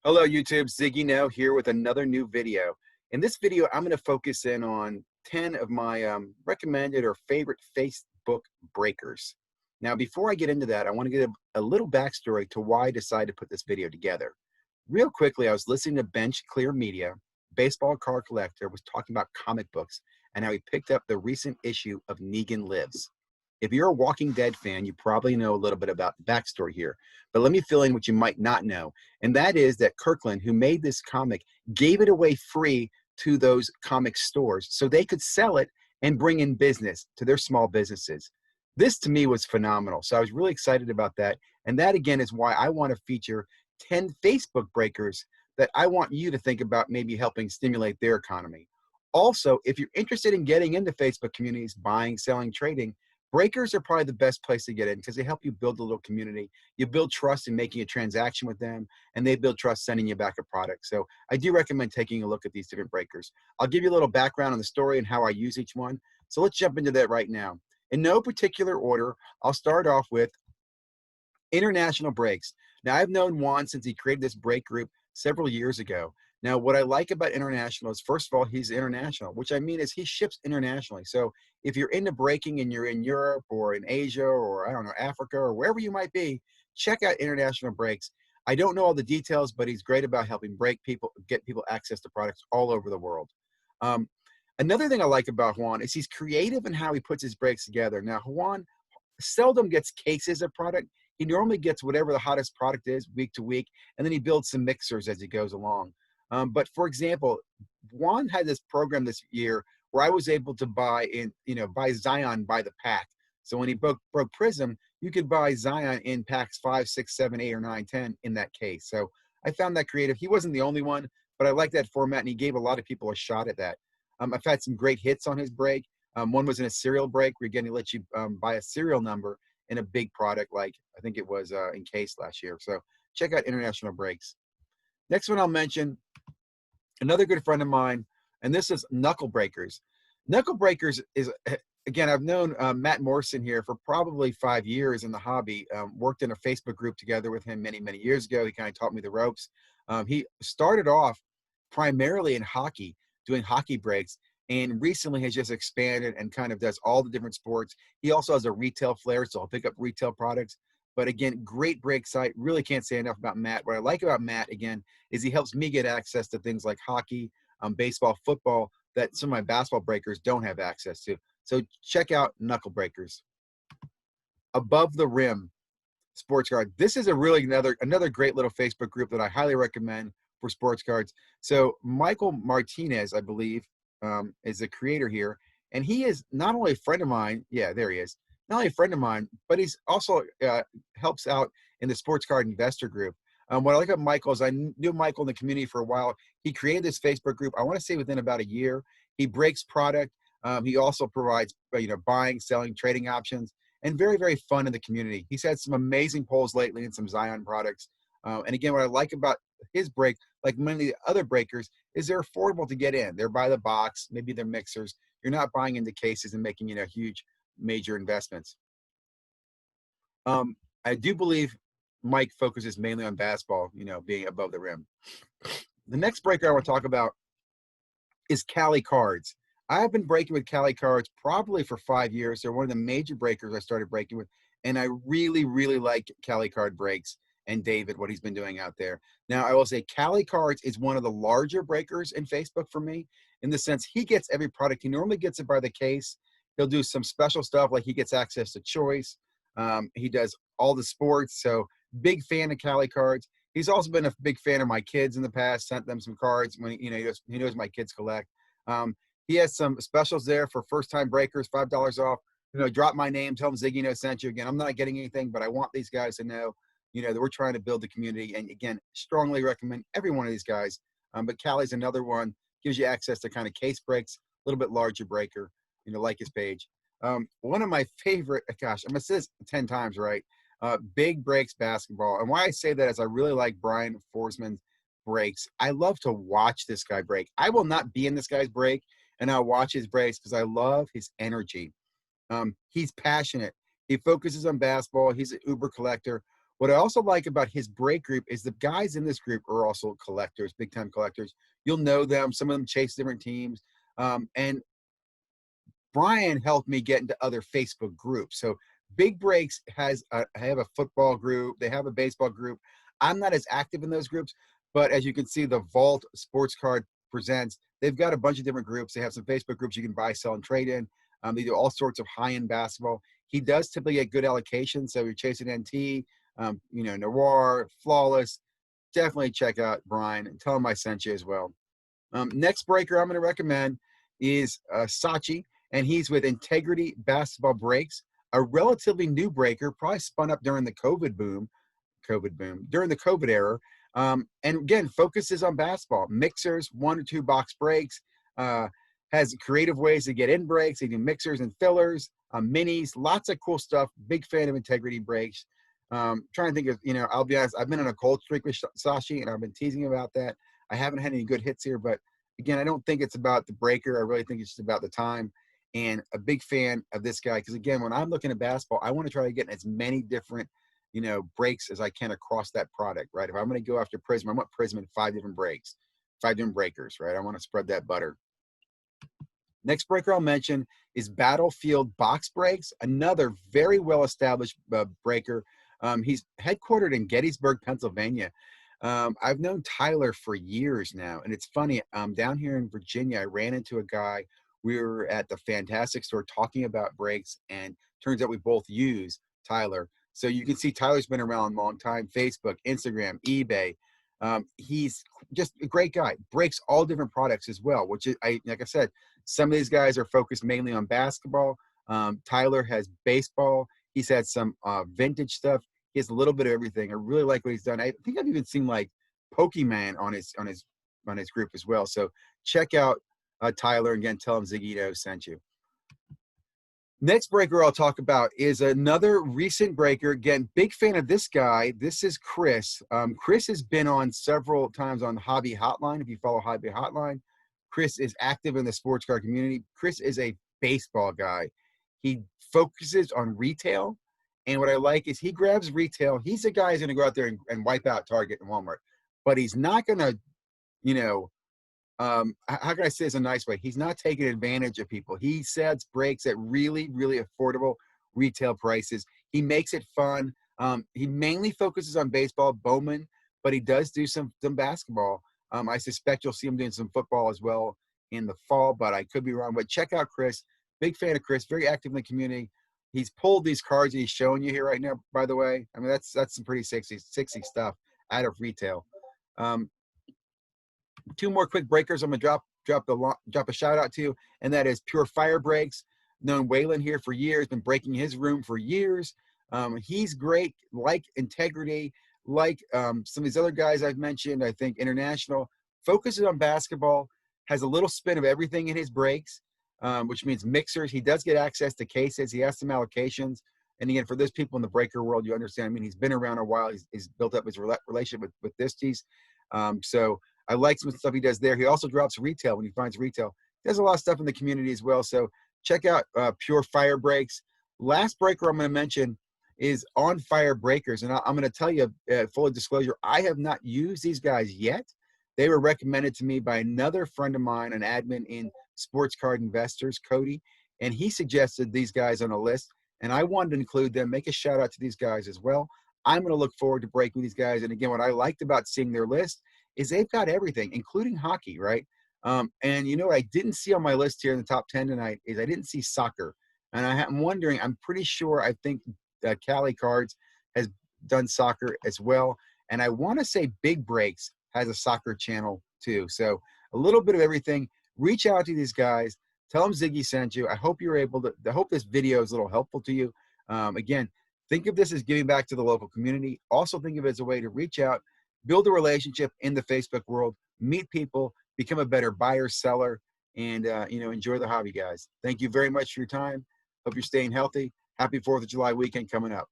Hello YouTube, Ziggy now here with another new video. In this video, I'm going to focus in on 10 of my recommended or favorite Facebook breakers. Now, before I get into that, I want to give a little backstory to why I decided to put this video together. Real quickly, I was listening to Bench Clear Media, baseball card collector, was talking about comic books and how he picked up the recent issue of Negan Lives. If you're a Walking Dead fan, you probably know a little bit about the backstory here, but let me fill in what you might not know. And that is that Kirkland, who made this comic, gave it away free to those comic stores so they could sell it and bring in business to their small businesses. This to me was phenomenal. So I was really excited about that. And that again is why I want to feature 10 Facebook breakers that I want you to think about maybe helping stimulate their economy. Also, if you're interested in getting into Facebook communities, buying, selling, trading, breakers are probably the best place to get in because they help you build a little community. You build trust in making a transaction with them, and they build trust sending you back a product. So I do recommend taking a look at these different breakers. I'll give you a little background on the story and how I use each one. So let's jump into that right now. In no particular order, I'll start off with international breaks. Now, I've known Juan since he created this break group several years ago. Now, what I like about international is, first of all, he's international, which I mean is he ships internationally. So if you're into breaking and you're in Europe or in Asia or, I don't know, Africa or wherever you might be, check out international breaks. I don't know all the details, but he's great about helping get people access to products all over the world. Um, Another thing I like about Juan is he's creative in how he puts his breaks together. Now, Juan seldom gets cases of product. He normally gets whatever the hottest product is week to week, and then he builds some mixers as he goes along. But for example, Juan had this program this year where I was able to buy Zion by the pack. So when he broke Prism, you could buy Zion in packs 5, 6, 7, 8, or 9, 10 in that case. So I found that creative. He wasn't the only one, but I like that format, and he gave a lot of people a shot at that. I've had some great hits on his break. One was in a serial break where again he lets you buy a serial number in a big product, like I think it was in Case last year. So check out international breaks. Next one I'll mention, another good friend of mine, and this is Knuckle Breakers. Knuckle Breakers is, again, I've known Matt Morrison here for probably 5 years in the hobby. Worked in a Facebook group together with him many, many years ago. He kind of taught me the ropes. He started off primarily in hockey, doing hockey breaks, and recently has just expanded and kind of does all the different sports. He also has a retail flair, so I'll pick up retail products. But again, great break site. Really can't say enough about Matt. What I like about Matt, again, is he helps me get access to things like hockey, baseball, football, that some of my basketball breakers don't have access to. So check out Knuckle Breakers. Above the Rim Sports Card. This is a really another great little Facebook group that I highly recommend for sports cards. So Michael Martinez, I believe, is the creator here. And he is not only a friend of mine, yeah, there he is, not only a friend of mine, but he's also helps out in the sports card investor group. What I like about Michael is I knew Michael in the community for a while. He created this Facebook group, I want to say within about a year. He breaks product. He also provides buying, selling, trading options, and very, very fun in the community. He's had some amazing polls lately and some Zion products. And again, what I like about his break, like many of the other breakers, is they're affordable to get in. They're by the box, maybe they're mixers. You're not buying into cases and making huge major investments. I do believe Mike focuses mainly on basketball, being above the rim. The next breaker I want to talk about is Cali Cards. I've been breaking with Cali Cards probably for 5 years. They're one of the major breakers I started breaking with, and I really, really like Cali Card breaks and David, what he's been doing out there. Now, I will say Cali Cards is one of the larger breakers in Facebook for me, in the sense he gets every product. He normally gets it by the case. He'll do some special stuff, like he gets access to Choice. He does all the sports, so big fan of Cali Cards. He's also been a big fan of my kids in the past, sent them some cards when he knows my kids collect. He has some specials there for first-time breakers, $5 off. Drop my name, tell them Ziggy sent you. Again, I'm not getting anything, but I want these guys to know, that we're trying to build the community. And again, strongly recommend every one of these guys. But Cali's another one, gives you access to kind of case breaks, a little bit larger breaker, like his page. One of my favorite, gosh, I'm gonna say this 10 times, right? Big Breaks Basketball. And why I say that is I really like Brian Forsman's breaks. I love to watch this guy break. I will not be in this guy's break, and I'll watch his breaks because I love his energy. He's passionate. He focuses on basketball. He's an Uber collector. What I also like about his break group is the guys in this group are also collectors, big time collectors. You'll know them. Some of them chase different teams. And Brian helped me get into other Facebook groups. So Big Breaks has have a football group. They have a baseball group. I'm not as active in those groups, but as you can see, the Vault Sports Card Presents, they've got a bunch of different groups. They have some Facebook groups you can buy, sell, and trade in. They do all sorts of high-end basketball. He does typically get good allocation. So you're chasing NT, you know, Noir, Flawless. Definitely check out Brian and tell him I sent you as well. Next breaker I'm going to recommend is Sachi, and he's with Integrity Basketball Breaks, a relatively new breaker, probably spun up during the COVID boom, during the COVID era. And again, focuses on basketball, mixers, 1 or 2 box breaks, has creative ways to get in breaks. They do mixers and fillers, minis, lots of cool stuff. Big fan of Integrity breaks. Trying to think of, you know, I'll be honest, I've been on a cold streak with Sachi, and I've been teasing about that. I haven't had any good hits here, but again, I don't think it's about the breaker. I really think it's just about the time. And a big fan of this guy, because again, when I'm looking at basketball, I want to try to get as many different, you know, breaks as I can across that product, right? If I'm going to go after Prism, I want Prism in 5 different breaks, 5 different breakers, right? I want to spread that butter. Next breaker I'll mention is Battlefeild Box Breaks, another very well-established breaker. He's headquartered in Gettysburg, Pennsylvania. I've known Tyler for years now, and it's funny, down here in Virginia, I ran into a guy. We were at the Fantastic Store talking about breaks, and turns out we both use Tyler. So you can see Tyler's been around a long time, Facebook, Instagram, eBay. He's just a great guy, breaks all different products as well, which is, like I said, some of these guys are focused mainly on basketball. Tyler has baseball. He's had some vintage stuff. He has a little bit of everything. I really like what he's done. I think I've even seen like Pokemon on his group as well. So check out Tyler, and again, tell him Zigito sent you. Next breaker I'll talk about is another recent breaker. Again, big fan of this guy. This is Chris. Chris has been on several times on Hobby Hotline. If you follow Hobby Hotline, Chris is active in the sports card community. Chris is a baseball guy. He focuses on retail. And what I like is he grabs retail. He's the guy who's going to go out there and wipe out Target and Walmart. But he's not going to, you know, how can I say this in a nice way? He's not taking advantage of people. He sets breaks at really, really affordable retail prices. He makes it fun. He mainly focuses on baseball, Bowman, but he does do some basketball. I suspect you'll see him doing some football as well in the fall, but I could be wrong. But check out Chris. Big fan of Chris, very active in the community. He's pulled these cards that he's showing you here right now, by the way. I mean, that's some pretty sexy stuff out of retail. 2 more quick breakers I'm gonna drop a shout out to, and that is Pure Fire Breaks. Known Waylon here for years, been breaking his room for years. He's great, like Integrity, like some of these other guys I've mentioned. I think International focuses on basketball, has a little spin of everything in his breaks, which means mixers. He does get access to cases. He has some allocations. And again, for those people in the breaker world, you understand. I mean, he's been around a while. He's built up his relationship with Disties. So I like some stuff he does there. He also drops retail when he finds retail. He does a lot of stuff in the community as well. So check out Pure Fire Breaks. Last breaker I'm going to mention is On Fire Breakers. And I'm going to tell you, full disclosure, I have not used these guys yet. They were recommended to me by another friend of mine, an admin in Sports Card Investors, Cody. And he suggested these guys on a list. And I wanted to include them, make a shout out to these guys as well. I'm going to look forward to breaking these guys. And again, what I liked about seeing their list is they've got everything, including hockey, right? And you know what I didn't see on my list here in the top 10 tonight is I didn't see soccer. And I'm wondering, I'm pretty sure, I think Cali Cards has done soccer as well. And I want to say Big Breaks has a soccer channel too. So a little bit of everything. Reach out to these guys. Tell them Ziggy sent you. I hope you're able to, I hope this video is a little helpful to you. Again, think of this as giving back to the local community. Also think of it as a way to reach out, build a relationship in the Facebook world, meet people, become a better buyer, seller, and you know, enjoy the hobby, guys. Thank you very much for your time. Hope you're staying healthy. Happy 4th of July weekend coming up.